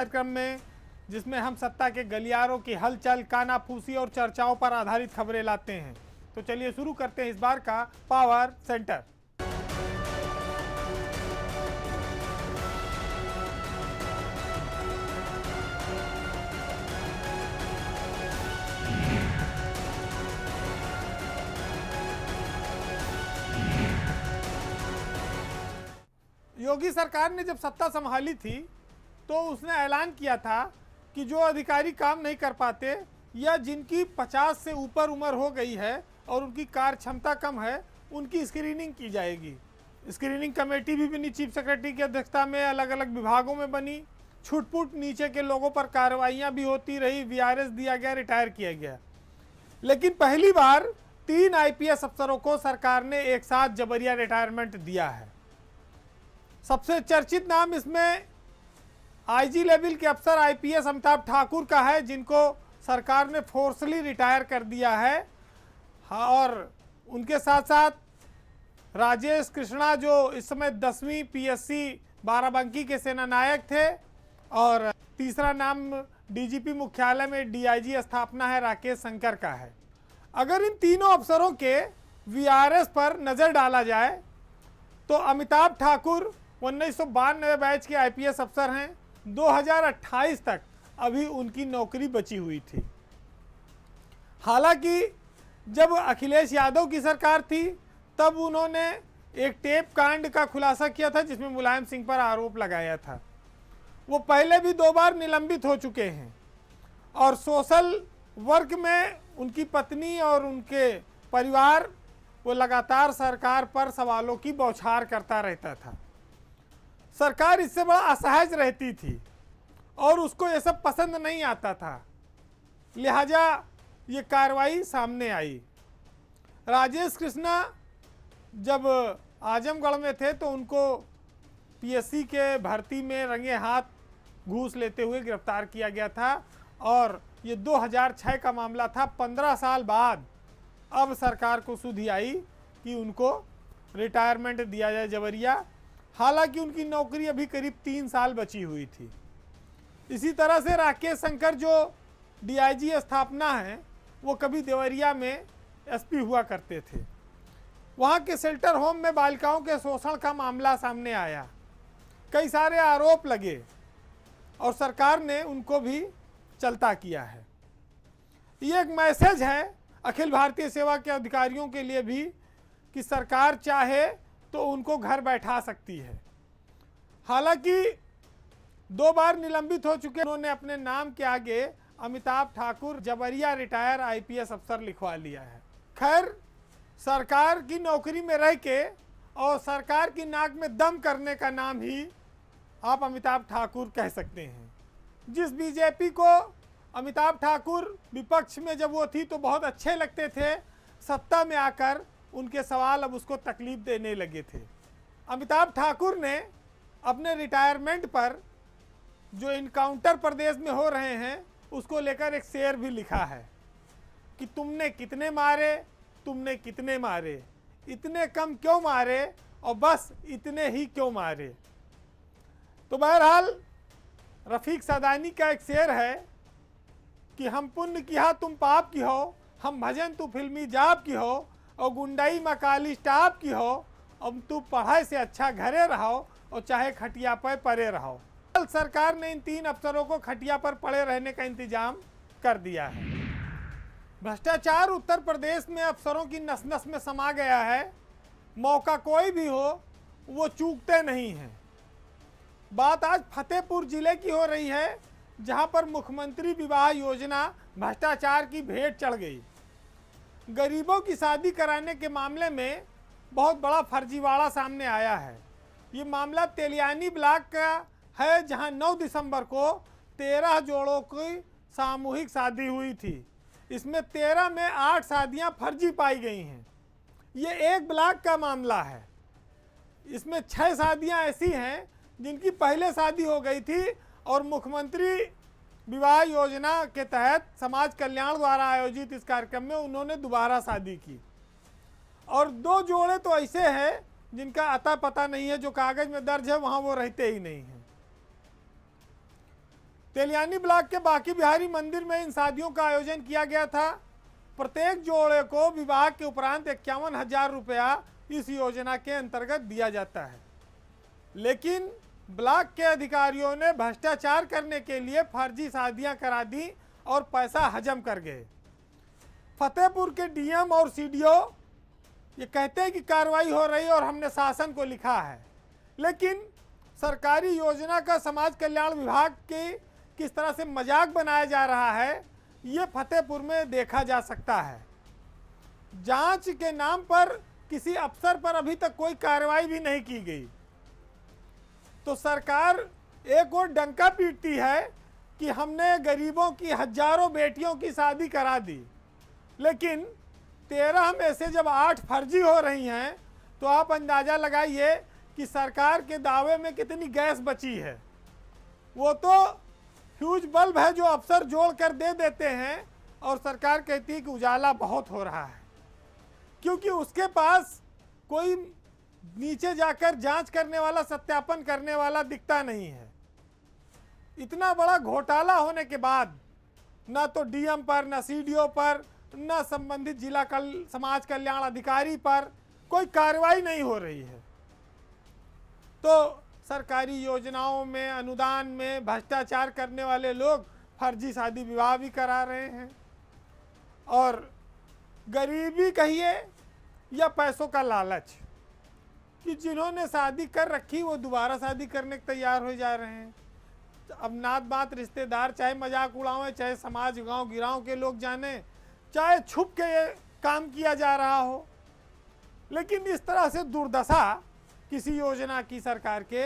कार्यक्रम में जिसमें हम सत्ता के गलियारों की हलचल, कानाफूसी और चर्चाओं पर आधारित खबरें लाते हैं। तो चलिए शुरू करते हैं इस बार का पावर सेंटर। योगी सरकार ने जब सत्ता संभाली थी तो उसने ऐलान किया था कि जो अधिकारी काम नहीं कर पाते या जिनकी 50 से ऊपर उम्र हो गई है और उनकी कार्य क्षमता कम है, उनकी स्क्रीनिंग की जाएगी। स्क्रीनिंग कमेटी भी बनी, चीफ सेक्रेटरी की अध्यक्षता में अलग अलग विभागों में बनी। छुटपुट नीचे के लोगों पर कार्रवाइयाँ भी होती रही, वीआरएस दिया गया, रिटायर किया गया। लेकिन पहली बार 3 आईपीएस अफसरों को सरकार ने एक साथ जबरिया रिटायरमेंट दिया है। सबसे चर्चित नाम इसमें आईजी लेवल के अफसर आईपीएस अमिताभ ठाकुर का है, जिनको सरकार ने फोर्सली रिटायर कर दिया है। हाँ, और उनके साथ साथ राजेश कृष्णा जो इस समय 10वीं पीएससी बाराबंकी के सेनानायक थे, और तीसरा नाम डीजीपी मुख्यालय में डीआईजी स्थापना है राकेश शंकर का है। अगर इन तीनों अफसरों के वीआरएस पर नज़र डाला जाए तो अमिताभ ठाकुर 1992 बैच के आईपीएस अफसर हैं। 2028 तक अभी उनकी नौकरी बची हुई थी। हालांकि जब अखिलेश यादव की सरकार थी तब उन्होंने एक टेप कांड का खुलासा किया था जिसमें मुलायम सिंह पर आरोप लगाया था। वो पहले भी 2 बार निलंबित हो चुके हैं और सोशल वर्क में उनकी पत्नी और उनके परिवार वो लगातार सरकार पर सवालों की बौछार करता रहता था। सरकार इससे बड़ा असहज रहती थी और उसको ये सब पसंद नहीं आता था, लिहाजा ये कार्रवाई सामने आई। राजेश कृष्णा जब आजमगढ़ में थे तो उनको पीएससी के भर्ती में रंगे हाथ घूस लेते हुए गिरफ्तार किया गया था और ये 2006 का मामला था। 15 साल बाद अब सरकार को सुधि आई कि उनको रिटायरमेंट दिया जाए जबरिया। हालांकि उनकी नौकरी अभी करीब 3 साल बची हुई थी। इसी तरह से राकेश शंकर जो डीआईजी स्थापना है, वो कभी देवरिया में एसपी हुआ करते थे। वहाँ के शेल्टर होम में बालिकाओं के शोषण का मामला सामने आया, कई सारे आरोप लगे और सरकार ने उनको भी चलता किया है। ये एक मैसेज है अखिल भारतीय सेवा के अधिकारियों के लिए भी कि सरकार चाहे तो उनको घर बैठा सकती है। हालांकि 2 बार निलंबित हो चुके उन्होंने अपने नाम के आगे अमिताभ ठाकुर जबरिया रिटायर आईपीएस अफसर लिखवा लिया है। खैर, सरकार की नौकरी में रह के और सरकार की नाक में दम करने का नाम ही आप अमिताभ ठाकुर कह सकते हैं। जिस बीजेपी को अमिताभ ठाकुर विपक्ष में जब वो थी तो बहुत अच्छे लगते थे, सत्ता में आकर उनके सवाल अब उसको तकलीफ देने लगे थे। अमिताभ ठाकुर ने अपने रिटायरमेंट पर जो इनकाउंटर प्रदेश में हो रहे हैं उसको लेकर एक शेर भी लिखा है कि तुमने कितने मारे, तुमने कितने मारे, इतने कम क्यों मारे और बस इतने ही क्यों मारे। तो बहरहाल रफ़ीक सदानी का एक शेर है कि हम पुण्य किया तुम पाप की हो, हम भजन तू फिल्मी जाप की हो और गुंडाई मकाली स्टाफ की हो, अब तू पढ़ाई से अच्छा घरे रहो और चाहे खटिया पर पड़े रहो। सरकार ने इन 3 अफसरों को खटिया पर पड़े रहने का इंतजाम कर दिया है। भ्रष्टाचार उत्तर प्रदेश में अफसरों की नस नस में समा गया है। मौका कोई भी हो वो चूकते नहीं हैं। बात आज फतेहपुर जिले की हो रही है, जहां पर मुख्यमंत्री विवाह योजना भ्रष्टाचार की भेंट चढ़ गई। गरीबों की शादी कराने के मामले में बहुत बड़ा फर्जीवाड़ा सामने आया है। ये मामला तेलियानी ब्लॉक का है, जहां 9 दिसंबर को 13 जोड़ों की सामूहिक शादी हुई थी। इसमें 13 में 8 शादियां फर्जी पाई गई हैं। ये एक ब्लॉक का मामला है। इसमें 6 शादियां ऐसी हैं जिनकी पहले शादी हो गई थी और मुख्यमंत्री विवाह योजना के तहत समाज कल्याण द्वारा आयोजित इस कार्यक्रम में उन्होंने दोबारा शादी की। और 2 जोड़े तो ऐसे हैं जिनका अता पता नहीं है, जो कागज में दर्ज है वहां वो रहते ही नहीं हैं। तेलियानी ब्लॉक के बाकी बिहारी मंदिर में इन शादियों का आयोजन किया गया था। प्रत्येक जोड़े को विवाह के उपरांत 51,000 रुपया इस योजना के अंतर्गत दिया जाता है। लेकिन ब्लॉक के अधिकारियों ने भ्रष्टाचार करने के लिए फर्जी शादियां करा दी और पैसा हजम कर गए। फतेहपुर के डीएम और सीडीओ ये कहते हैं कि कार्रवाई हो रही है और हमने शासन को लिखा है, लेकिन सरकारी योजना का समाज कल्याण विभाग के किस तरह से मजाक बनाया जा रहा है ये फतेहपुर में देखा जा सकता है। जांच के नाम पर किसी अफसर पर अभी तक कोई कार्रवाई भी नहीं की गई, तो सरकार एक और डंका पीटती है कि हमने गरीबों की हजारों बेटियों की शादी करा दी, लेकिन 13 में से जब 8 फर्जी हो रही हैं तो आप अंदाज़ा लगाइए कि सरकार के दावे में कितनी गैस बची है। वो तो फ्यूज बल्ब है जो अफसर जोड़ कर दे देते हैं और सरकार कहती है कि उजाला बहुत हो रहा है, क्योंकि उसके पास कोई नीचे जाकर जांच करने वाला, सत्यापन करने वाला दिखता नहीं है। इतना बड़ा घोटाला होने के बाद ना तो डीएम पर, ना सीडीओ पर, ना संबंधित जिला समाज कल्याण अधिकारी पर कोई कार्रवाई नहीं हो रही है। तो सरकारी योजनाओं में, अनुदान में भ्रष्टाचार करने वाले लोग फर्जी शादी विवाह भी करा रहे हैं, और गरीबी कहिए या पैसों का लालच कि जिन्होंने शादी कर रखी वो दोबारा शादी करने के तैयार हो जा रहे हैं। अब नात बात रिश्तेदार चाहे मजाक उड़ावें, चाहे समाज गांव गिराव के लोग जाने, चाहे छुप के ये काम किया जा रहा हो, लेकिन इस तरह से दुर्दशा किसी योजना की सरकार के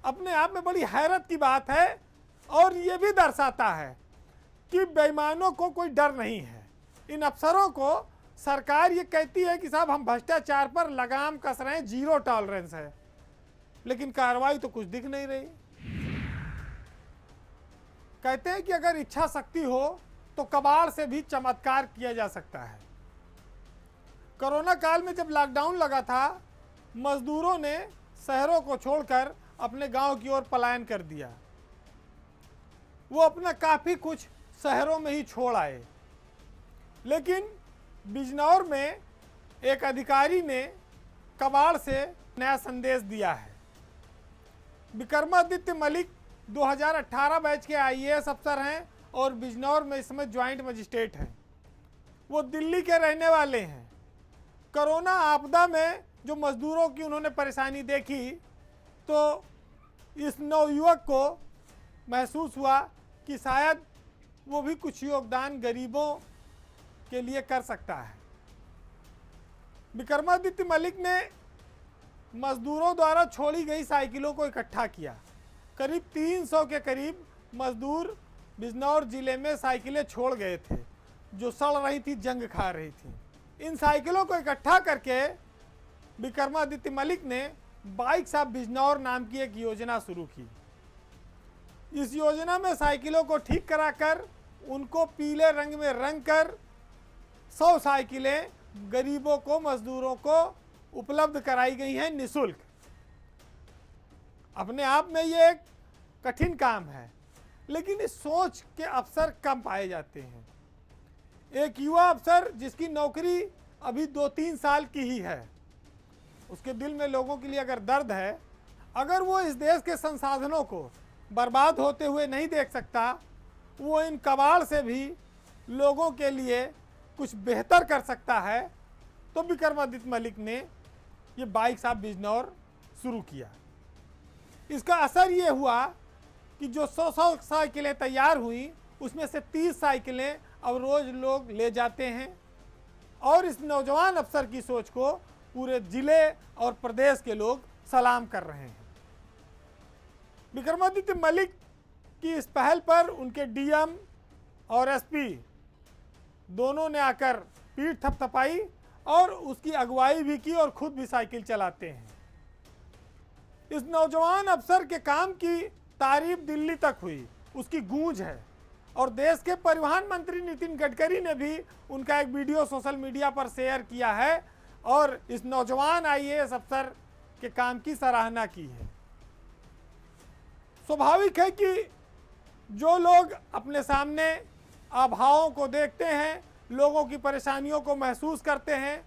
अपने आप में बड़ी हैरत की बात है। और ये भी दर्शाता है कि बेईमानों को कोई डर नहीं है। इन अफसरों को सरकार ये कहती है कि साहब हम भ्रष्टाचार पर लगाम कस रहे हैं, 0 टॉलरेंस है, लेकिन कार्रवाई तो कुछ दिख नहीं रही। कहते हैं कि अगर इच्छा शक्ति हो तो कबाड़ से भी चमत्कार किया जा सकता है। कोरोना काल में जब लॉकडाउन लगा था, मजदूरों ने शहरों को छोड़कर अपने गांव की ओर पलायन कर दिया। वो अपना काफ़ी कुछ शहरों में ही छोड़ आए, लेकिन बिजनौर में एक अधिकारी ने कबाड़ से नया संदेश दिया है। विक्रमादित्य मलिक 2018 बैच के आईएएस अफसर हैं और बिजनौर में इस समय ज्वाइंट मजिस्ट्रेट हैं। वो दिल्ली के रहने वाले हैं। कोरोना आपदा में जो मजदूरों की उन्होंने परेशानी देखी, तो इस नवयुवक को महसूस हुआ कि शायद वो भी कुछ योगदान गरीबों के लिए कर सकता है। विक्रमादित्य मलिक ने मजदूरों द्वारा छोड़ी गई साइकिलों को इकट्ठा किया। करीब 300 के करीब मजदूर बिजनौर जिले में साइकिलें छोड़ गए थे जो सड़ रही थी, जंग खा रही थी। इन साइकिलों को इकट्ठा करके विक्रमादित्य मलिक ने बाइक्स ऑफ बिजनौर नाम की एक योजना शुरू की। इस योजना में साइकिलों को ठीक कराकर उनको पीले रंग में रंग कर 100 साइकिलें गरीबों को, मजदूरों को उपलब्ध कराई गई हैं निःशुल्क। अपने आप में ये एक कठिन काम है, लेकिन इस सोच के अफसर कम पाए जाते हैं। एक युवा अफसर जिसकी नौकरी अभी 2-3 साल की ही है, उसके दिल में लोगों के लिए अगर दर्द है, अगर वो इस देश के संसाधनों को बर्बाद होते हुए नहीं देख सकता, वो इन कबाड़ से भी लोगों के लिए कुछ बेहतर कर सकता है, तो विक्रमादित्य मलिक ने ये बाइक्स ऑफ बिजनौर शुरू किया। इसका असर ये हुआ कि जो 100 साइकिलें तैयार हुई, उसमें से 30 साइकिलें अब रोज़ लोग ले जाते हैं, और इस नौजवान अफसर की सोच को पूरे जिले और प्रदेश के लोग सलाम कर रहे हैं। विक्रमादित्य मलिक की इस पहल पर उनके डीएम और एसपी दोनों ने आकर पीठ थपथपाई और उसकी अगुवाई भी की और खुद भी साइकिल चलाते हैं। इस नौजवान अफसर के काम की तारीफ दिल्ली तक हुई, उसकी गूंज है, और देश के परिवहन मंत्री नितिन गडकरी ने भी उनका एक वीडियो सोशल मीडिया पर शेयर किया है और इस नौजवान आईएएस अफसर के काम की सराहना की है। स्वाभाविक है कि जो लोग अपने सामने अभावों को देखते हैं, लोगों की परेशानियों को महसूस करते हैं,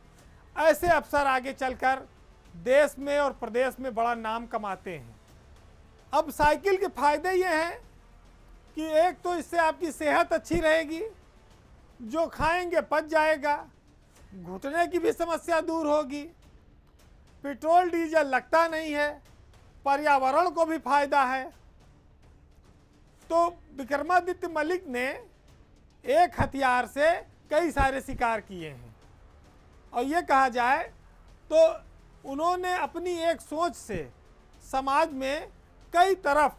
ऐसे अफसर आगे चलकर देश में और प्रदेश में बड़ा नाम कमाते हैं। अब साइकिल के फायदे ये हैं कि एक तो इससे आपकी सेहत अच्छी रहेगी, जो खाएंगे पच जाएगा, घुटने की भी समस्या दूर होगी, पेट्रोल डीजल लगता नहीं है, पर्यावरण को भी फायदा है। तो विक्रमादित्य मलिक ने एक हथियार से कई सारे शिकार किए हैं, और ये कहा जाए तो उन्होंने अपनी एक सोच से समाज में कई तरफ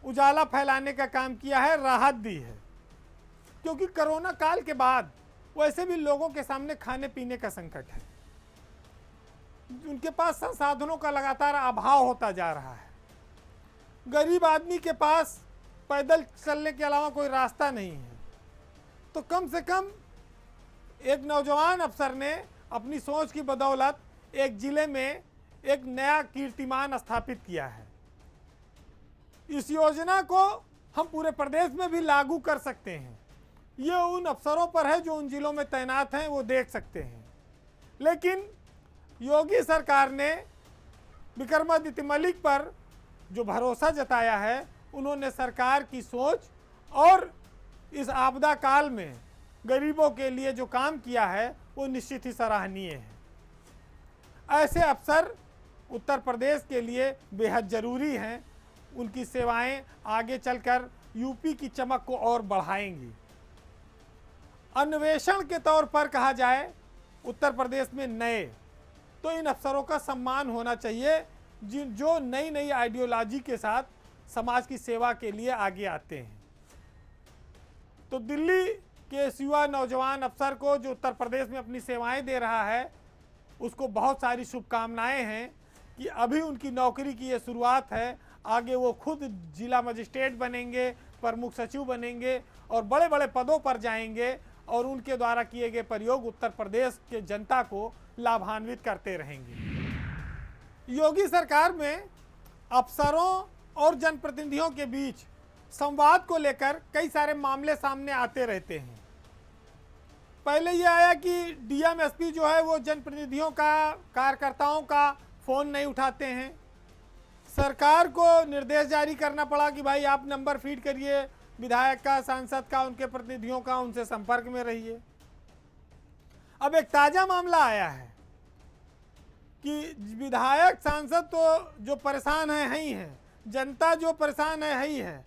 उजाला फैलाने का काम किया है, राहत दी है। क्योंकि कोरोना काल के बाद वैसे भी लोगों के सामने खाने पीने का संकट है, उनके पास संसाधनों का लगातार अभाव होता जा रहा है, गरीब आदमी के पास पैदल चलने के अलावा कोई रास्ता नहीं है। तो कम से कम एक नौजवान अफसर ने अपनी सोच की बदौलत एक जिले में एक नया कीर्तिमान स्थापित किया है। इस योजना को हम पूरे प्रदेश में भी लागू कर सकते हैं। ये उन अफसरों पर है जो उन जिलों में तैनात हैं, वो देख सकते हैं। लेकिन योगी सरकार ने विक्रमादित्य मलिक पर जो भरोसा जताया है, उन्होंने सरकार की सोच और इस आपदा काल में गरीबों के लिए जो काम किया है वो निश्चित ही सराहनीय है। ऐसे अफसर उत्तर प्रदेश के लिए बेहद ज़रूरी हैं। उनकी सेवाएं आगे चलकर यूपी की चमक को और बढ़ाएंगी। अन्वेषण के तौर पर कहा जाए उत्तर प्रदेश में नए, तो इन अफसरों का सम्मान होना चाहिए जो नई नई आइडियोलॉजी के साथ समाज की सेवा के लिए आगे आते हैं। तो दिल्ली के इस युवा नौजवान अफसर को जो उत्तर प्रदेश में अपनी सेवाएं दे रहा है, उसको बहुत सारी शुभकामनाएं हैं कि अभी उनकी नौकरी की ये शुरुआत है। आगे वो खुद जिला मजिस्ट्रेट बनेंगे, प्रमुख सचिव बनेंगे और बड़े बड़े पदों पर जाएंगे, और उनके द्वारा किए गए प्रयोग उत्तर प्रदेश के जनता को लाभान्वित करते रहेंगे। योगी सरकार में अफसरों और जनप्रतिनिधियों के बीच संवाद को लेकर कई सारे मामले सामने आते रहते हैं। पहले ये आया कि डीएम एसपी जो है वो जनप्रतिनिधियों का, कार्यकर्ताओं का फ़ोन नहीं उठाते हैं। सरकार को निर्देश जारी करना पड़ा कि भाई आप नंबर फीड करिए विधायक का, सांसद का, उनके प्रतिनिधियों का, उनसे संपर्क में रहिए। अब एक ताज़ा मामला आया है कि विधायक, सांसद तो जो परेशान है ही हैं, जनता जो परेशान है ही है,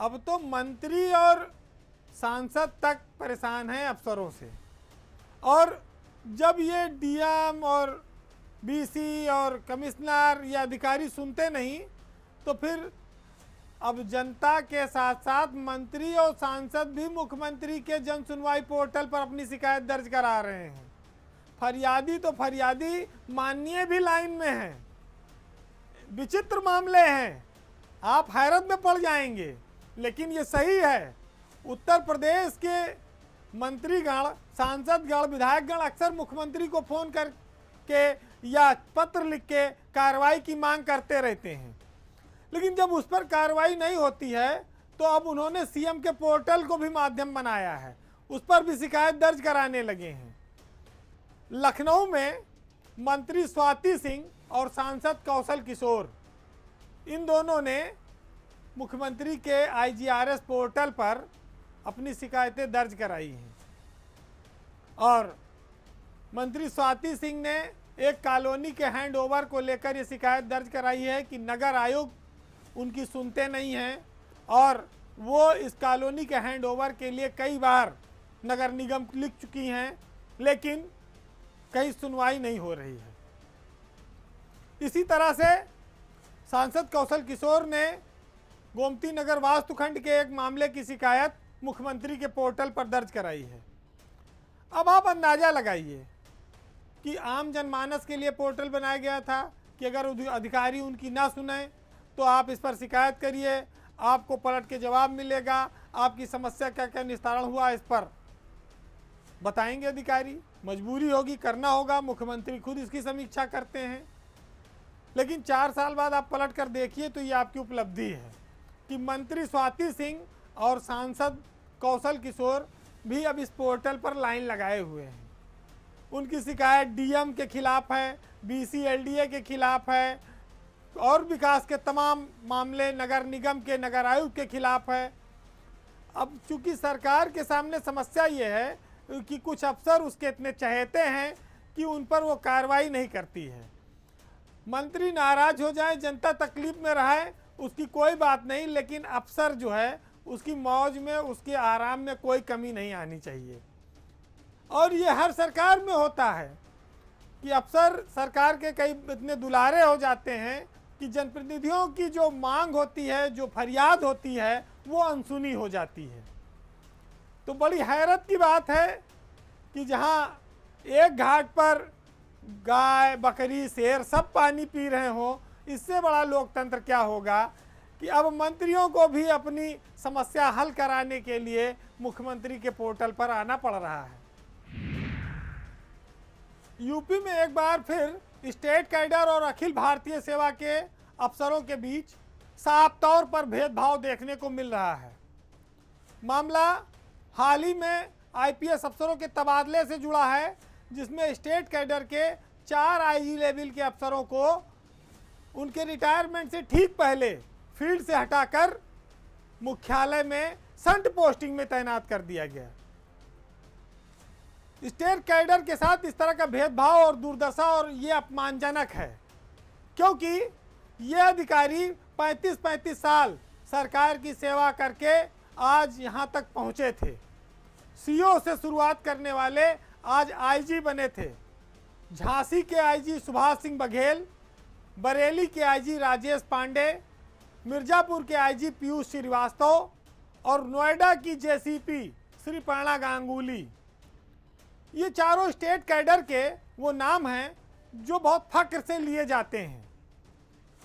अब तो मंत्री और सांसद तक परेशान हैं अफसरों से। और जब ये डीएम और बीसी और कमिश्नर या अधिकारी सुनते नहीं, तो फिर अब जनता के साथ साथ मंत्री और सांसद भी मुख्यमंत्री के जन सुनवाई पोर्टल पर अपनी शिकायत दर्ज करा रहे हैं। फरियादी तो फरियादी, माननीय भी लाइन में हैं। विचित्र मामले हैं, आप हैरत में पड़ जाएंगे, लेकिन ये सही है। उत्तर प्रदेश के मंत्रीगण, सांसदगण, विधायकगण अक्सर मुख्यमंत्री को फ़ोन करके या पत्र लिख के कार्रवाई की मांग करते रहते हैं, लेकिन जब उस पर कार्रवाई नहीं होती है तो अब उन्होंने सीएम के पोर्टल को भी माध्यम बनाया है, उस पर भी शिकायत दर्ज कराने लगे हैं। लखनऊ में मंत्री स्वाति सिंह और सांसद कौशल किशोर, इन दोनों ने मुख्यमंत्री के आईजीआरएस पोर्टल पर अपनी शिकायतें दर्ज कराई हैं। और मंत्री स्वाति सिंह ने एक कॉलोनी के हैंडओवर को लेकर ये शिकायत दर्ज कराई है कि नगर आयुक्त उनकी सुनते नहीं हैं, और वो इस कॉलोनी के हैंडओवर के लिए कई बार नगर निगम लिख चुकी हैं, लेकिन कहीं सुनवाई नहीं हो रही है। इसी तरह से सांसद कौशल किशोर ने गोमती नगर वास्तुखंड के एक मामले की शिकायत मुख्यमंत्री के पोर्टल पर दर्ज कराई है। अब आप अंदाज़ा लगाइए कि आम जनमानस के लिए पोर्टल बनाया गया था कि अगर अधिकारी उनकी ना सुने तो आप इस पर शिकायत करिए, आपको पलट के जवाब मिलेगा, आपकी समस्या क्या क्या निस्तारण हुआ इस पर बताएंगे अधिकारी। मजबूरी होगी, करना होगा, मुख्यमंत्री खुद इसकी समीक्षा करते हैं। लेकिन 4 साल बाद आप पलट कर देखिए तो ये आपकी उपलब्धि है। कि मंत्री स्वाति सिंह और सांसद कौशल किशोर भी अब इस पोर्टल पर लाइन लगाए हुए हैं। उनकी शिकायत डीएम के खिलाफ है, बीसीएलडीए के खिलाफ है और विकास के तमाम मामले नगर निगम के नगर आयुक्त के खिलाफ है। अब चूंकि सरकार के सामने समस्या ये है कि कुछ अफसर उसके इतने चहेते हैं कि उन पर वो कार्रवाई नहीं करती है। मंत्री नाराज हो जाए, जनता तकलीफ में रहे, उसकी कोई बात नहीं, लेकिन अफसर जो है उसकी मौज में, उसके आराम में कोई कमी नहीं आनी चाहिए। और ये हर सरकार में होता है कि अफसर सरकार के कई इतने दुलारे हो जाते हैं कि जनप्रतिनिधियों की जो मांग होती है, जो फरियाद होती है, वो अनसुनी हो जाती है। तो बड़ी हैरत की बात है कि जहाँ एक घाट पर गाय, बकरी, शेर सब पानी पी रहे हों, इससे बड़ा लोकतंत्र क्या होगा कि अब मंत्रियों को भी अपनी समस्या हल कराने के लिए मुख्यमंत्री के पोर्टल पर आना पड़ रहा है। यूपी में एक बार फिर स्टेट कैडर और अखिल भारतीय सेवा के अफसरों के बीच साफ तौर पर भेदभाव देखने को मिल रहा है। मामला हाल ही में आईपीएस अफसरों के तबादले से जुड़ा है, जिसमें स्टेट कैडर के 4 आईजी लेवल के अफसरों को उनके रिटायरमेंट से ठीक पहले फील्ड से हटाकर मुख्यालय में संट पोस्टिंग में तैनात कर दिया गया। स्टेट कैडर के साथ इस तरह का भेदभाव और दुर्दशा और ये अपमानजनक है, क्योंकि ये अधिकारी 35-35 साल सरकार की सेवा करके आज यहाँ तक पहुँचे थे। सीओ से शुरुआत करने वाले आज आईजी बने थे। झांसी के आईजी सुभाष सिंह बघेल, बरेली के आईजी राजेश पांडे, मिर्जापुर के आईजी पीयूष श्रीवास्तव और नोएडा की जेसीपी श्रीपर्णा गांगुली, ये चारों स्टेट कैडर के वो नाम हैं जो बहुत फक्र से लिए जाते हैं।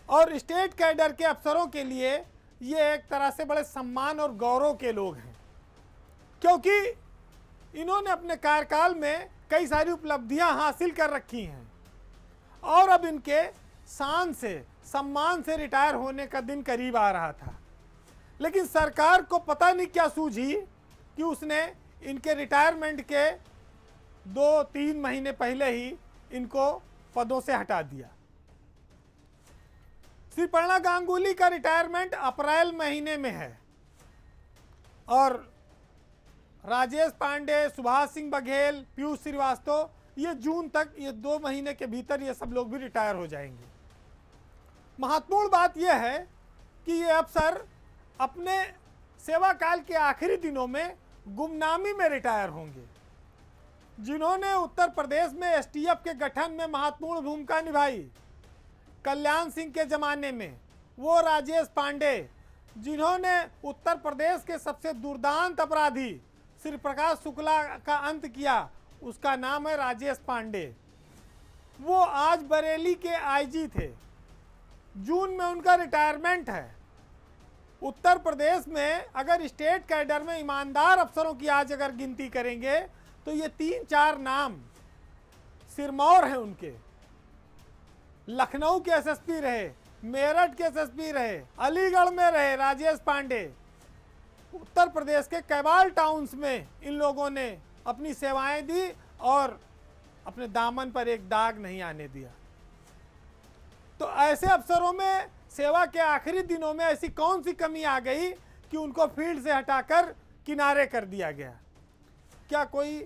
और स्टेट कैडर के अफसरों के लिए ये एक तरह से बड़े सम्मान और गौरव के लोग हैं, क्योंकि इन्होंने अपने कार्यकाल में कई सारी उपलब्धियां हासिल कर रखी हैं और अब इनके शान से, सम्मान से रिटायर होने का दिन करीब आ रहा था। लेकिन सरकार को पता नहीं क्या सूझी कि उसने इनके रिटायरमेंट के 2-3 महीने पहले ही इनको पदों से हटा दिया। श्रीपर्णा गांगुली का रिटायरमेंट अप्रैल महीने में है और राजेश पांडे, सुभाष सिंह बघेल, पीयूष श्रीवास्तव ये जून तक, ये 2 महीने के भीतर ये सब लोग भी रिटायर हो जाएंगे। महत्वपूर्ण बात यह है कि ये अफसर अपने सेवा काल के आखिरी दिनों में गुमनामी में रिटायर होंगे। जिन्होंने उत्तर प्रदेश में एसटीएफ के गठन में महत्वपूर्ण भूमिका निभाई कल्याण सिंह के ज़माने में, वो राजेश पांडे, जिन्होंने उत्तर प्रदेश के सबसे दुर्दांत अपराधी श्री प्रकाश शुक्ला का अंत किया, उसका नाम है राजेश पांडे। वो आज बरेली के आईजी थे, जून में उनका रिटायरमेंट है। उत्तर प्रदेश में अगर स्टेट कैडर में ईमानदार अफसरों की आज अगर गिनती करेंगे तो ये 3-4 नाम सिरमौर हैं उनके। लखनऊ के एसएसपी रहे, मेरठ के एसएसपी रहे, अलीगढ़ में रहे राजेश पांडे। उत्तर प्रदेश के कैबाल टाउन्स में इन लोगों ने अपनी सेवाएं दी और अपने दामन पर एक दाग नहीं आने दिया। तो ऐसे अफसरों में सेवा के आखिरी दिनों में ऐसी कौन सी कमी आ गई कि उनको फील्ड से हटाकर किनारे कर दिया गया? क्या कोई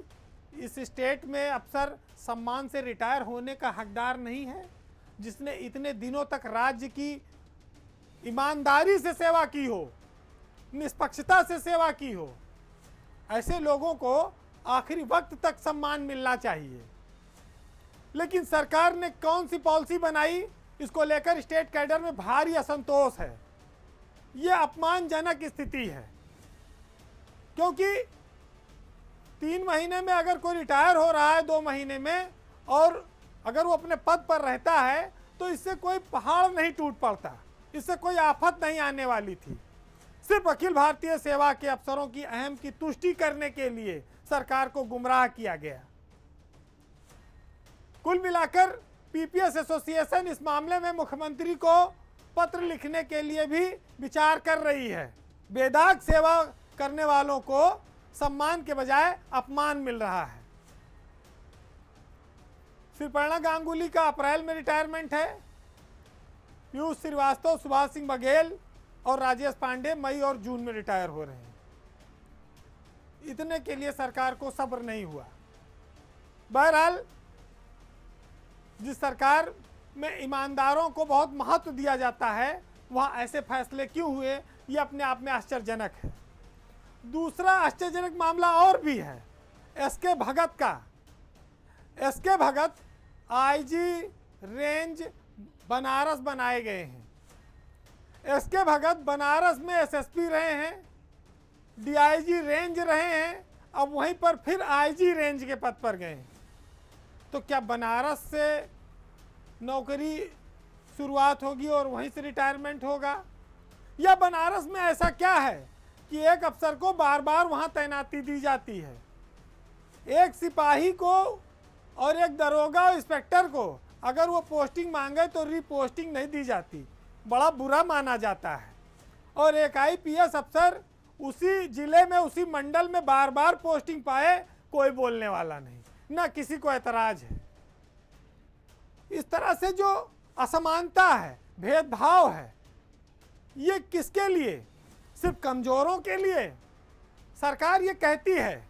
इस स्टेट में अफसर सम्मान से रिटायर होने का हकदार नहीं है, जिसने इतने दिनों तक राज्य की ईमानदारी से सेवा की हो, निष्पक्षता से सेवा की हो? ऐसे लोगों को आखिरी वक्त तक सम्मान मिलना चाहिए। लेकिन सरकार ने कौन सी पॉलिसी बनाई, इसको लेकर स्टेट कैडर में भारी असंतोष है। ये अपमानजनक स्थिति है, क्योंकि 3 महीने में अगर कोई रिटायर हो रहा है 2 महीने में, और अगर वो अपने पद पर रहता है तो इससे कोई पहाड़ नहीं टूट पड़ता, इससे कोई आफत नहीं आने वाली थी। सिर्फ अखिल भारतीय सेवा के अफसरों की अहम की तुष्टि करने के लिए सरकार को गुमराह किया गया। कुल मिलाकर पीपीएस एसोसिएशन इस मामले में मुख्यमंत्री को पत्र लिखने के लिए भी विचार कर रही है। बेदाग सेवा करने वालों को सम्मान के बजाय अपमान मिल रहा है। श्रीपर्णा गांगुली का अप्रैल में रिटायरमेंट है। पीयूष श्रीवास्तव, सुभाष सिंह बघेल और राजेश पांडे मई और जून में रिटायर हो रहे हैं। इतने के लिए सरकार को सब्र नहीं हुआ। बहरहाल जिस सरकार में ईमानदारों को बहुत महत्व दिया जाता है, वहाँ ऐसे फैसले क्यों हुए, ये अपने आप में आश्चर्यजनक है। दूसरा आश्चर्यजनक मामला और भी है एसके भगत का। एसके भगत आईजी रेंज बनारस बनाए गए हैं। एसके भगत बनारस में एसएसपी रहे हैं, डीआईजी रेंज रहे हैं, अब वहीं पर फिर आईजी रेंज के पद पर गए हैं। तो क्या बनारस से नौकरी शुरुआत होगी और वहीं से रिटायरमेंट होगा, या बनारस में ऐसा क्या है कि एक अफसर को बार बार वहां तैनाती दी जाती है? एक सिपाही को और एक दरोगा और इंस्पेक्टर को अगर वो पोस्टिंग मांगे तो रीपोस्टिंग नहीं दी जाती, बड़ा बुरा माना जाता है। और एक आईपीएस अफसर उसी जिले में, उसी मंडल में बार बार पोस्टिंग पाए, कोई बोलने वाला नहीं, ना किसी को ऐतराज है। इस तरह से जो असमानता है, भेदभाव है, ये किसके लिए? सिर्फ कमजोरों के लिए? सरकार ये कहती है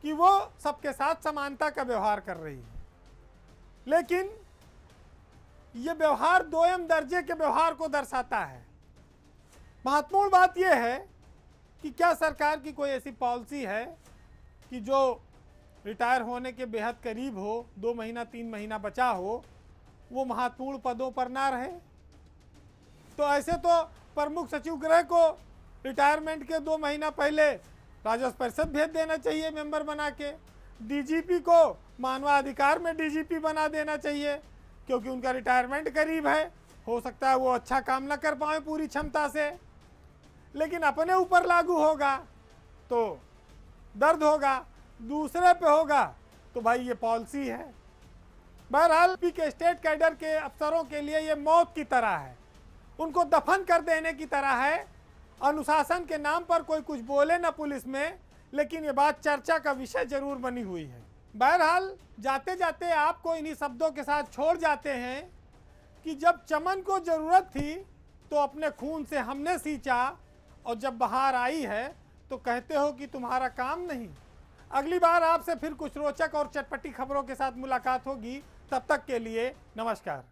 कि वो सबके साथ समानता का व्यवहार कर रही है, लेकिन ये व्यवहार दोयम दर्जे के व्यवहार को दर्शाता है। महत्वपूर्ण बात यह है कि क्या सरकार की कोई ऐसी पॉलिसी है कि जो रिटायर होने के बेहद करीब हो, 2 महीना 3 महीना बचा हो, वो महत्वपूर्ण पदों पर ना रहे? तो ऐसे तो प्रमुख सचिव गृह को रिटायरमेंट के 2 महीना पहले राजस्व परिषद भेज देना चाहिए मेंबर बना के। डीजीपी को मानवाधिकार में डीजीपी बना देना चाहिए, क्योंकि उनका रिटायरमेंट करीब है, हो सकता है वो अच्छा काम ना कर पाए पूरी क्षमता से, लेकिन अपने ऊपर लागू होगा तो दर्द होगा, दूसरे पे होगा तो भाई ये पॉलिसी है। बहरहाल के स्टेट कैडर के अफसरों के लिए ये मौत की तरह है, उनको दफन कर देने की तरह है। अनुशासन के नाम पर कोई कुछ बोले ना पुलिस में, लेकिन ये बात चर्चा का विषय जरूर बनी हुई है। बहरहाल जाते जाते आपको इन्हीं शब्दों के साथ छोड़ जाते हैं कि जब चमन को जरूरत थी तो अपने खून से हमने सींचा, और जब बहार आई है तो कहते हो कि तुम्हारा काम नहीं। अगली बार आपसे फिर कुछ रोचक और चटपटी खबरों के साथ मुलाकात होगी, तब तक के लिए नमस्कार।